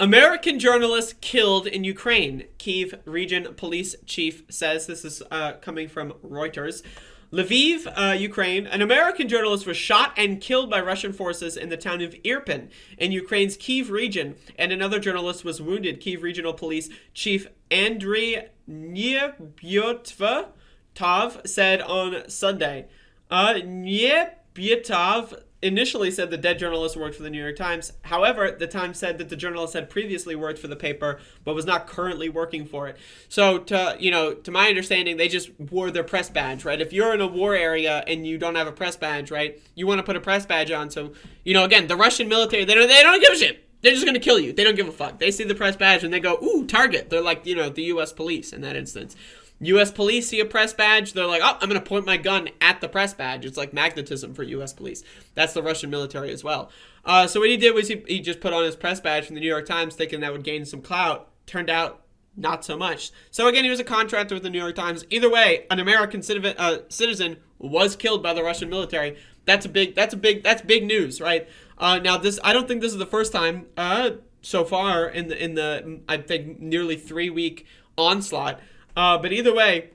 American journalist killed in Ukraine. Kyiv region police chief says. This is coming from Reuters. Lviv, Ukraine. An American journalist was shot and killed by Russian forces in the town of Irpin in Ukraine's Kyiv region, and another journalist was wounded. Kyiv regional police chief Andrea Tov said on Sunday. Tov initially said the dead journalist worked for the New York Times. However, the Times said that the journalist had previously worked for the paper but was not currently working for it. So to my understanding, they just wore their press badge, right? If you're in a war area and you don't have a press badge, right, you want to put a press badge on. So, again, the Russian military, they don't give a shit. They're just going to kill you. They don't give a fuck. They see the press badge and they go, ooh, target. They're like, the U.S. police in that instance. U.S. police see a press badge, they're like, oh, I'm going to point my gun at the press badge. It's like magnetism for U.S. police. That's the Russian military as well. So what he did was he just put on his press badge from the New York Times thinking that would gain some clout. Turned out not so much. So again, he was a contractor with the New York Times. Either way, an American citizen was killed by the Russian military. That's big news, right? Now this, I don't think this is the first time so far in the I think nearly 3-week onslaught. But either way,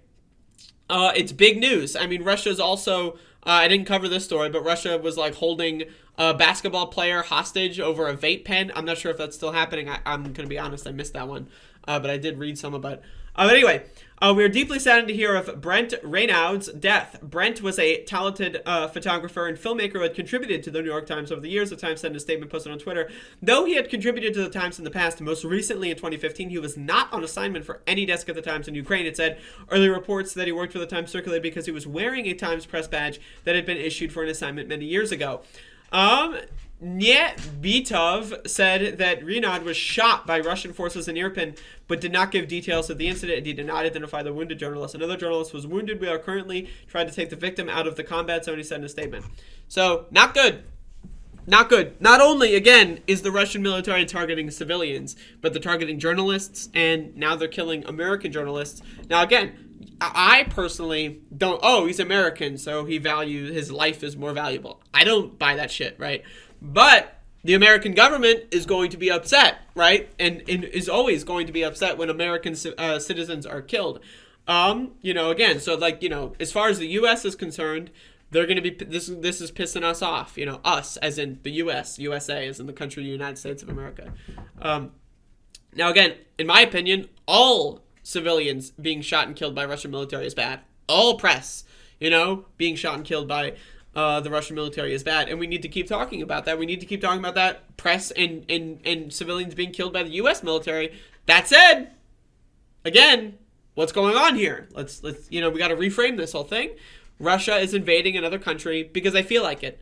it's big news. I mean, Russia's also, I didn't cover this story, but Russia was like holding a basketball player hostage over a vape pen. I'm not sure if that's still happening. I'm going to be honest, I missed that one. But I did read some about it. But anyway, we are deeply saddened to hear of Brent Renaud's death. Brent was a talented photographer and filmmaker who had contributed to the New York Times over the years. The Times said in a statement posted on Twitter, though he had contributed to the Times in the past, most recently in 2015, he was not on assignment for any desk at the Times in Ukraine. It said early reports that he worked for the Times circulated because he was wearing a Times press badge that had been issued for an assignment many years ago. Bitov said that Renaud was shot by Russian forces in Irpin, but did not give details of the incident, and he did not identify the wounded journalist. Another journalist was wounded. We are currently trying to take the victim out of the combat zone, he said in a statement. So, not good. Not good. Not only, again, is the Russian military targeting civilians, but they're targeting journalists, and now they're killing American journalists. Now, again, I personally don't, he's American, so his life is more valuable. I don't buy that shit, right? But the American government is going to be upset, right? And is always going to be upset when American citizens are killed. Again, so as far as the U.S. is concerned, they're going to be, this is pissing us off, us as in the U.S., USA as in the country of the United States of America. Now, again, in my opinion, all civilians being shot and killed by Russian military is bad. All press, being shot and killed by the Russian military is bad, and we need to keep talking about that. We need to keep talking about that press and civilians being killed by the U.S. military. That said, again, what's going on here? Let's we got to reframe this whole thing. Russia is invading another country because I feel like it.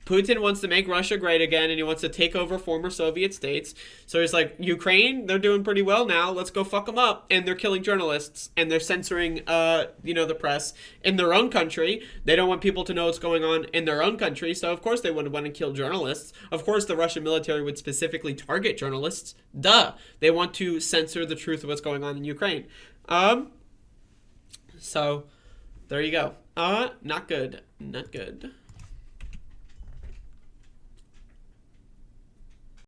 Putin wants to make Russia great again, and he wants to take over former Soviet states. So he's like, Ukraine, they're doing pretty well now. Let's go fuck them up. And they're killing journalists, and they're censoring, the press in their own country. They don't want people to know what's going on in their own country. So, of course, they would want to kill journalists. Of course, the Russian military would specifically target journalists. Duh. They want to censor the truth of what's going on in Ukraine. So, there you go. Not good. Not good.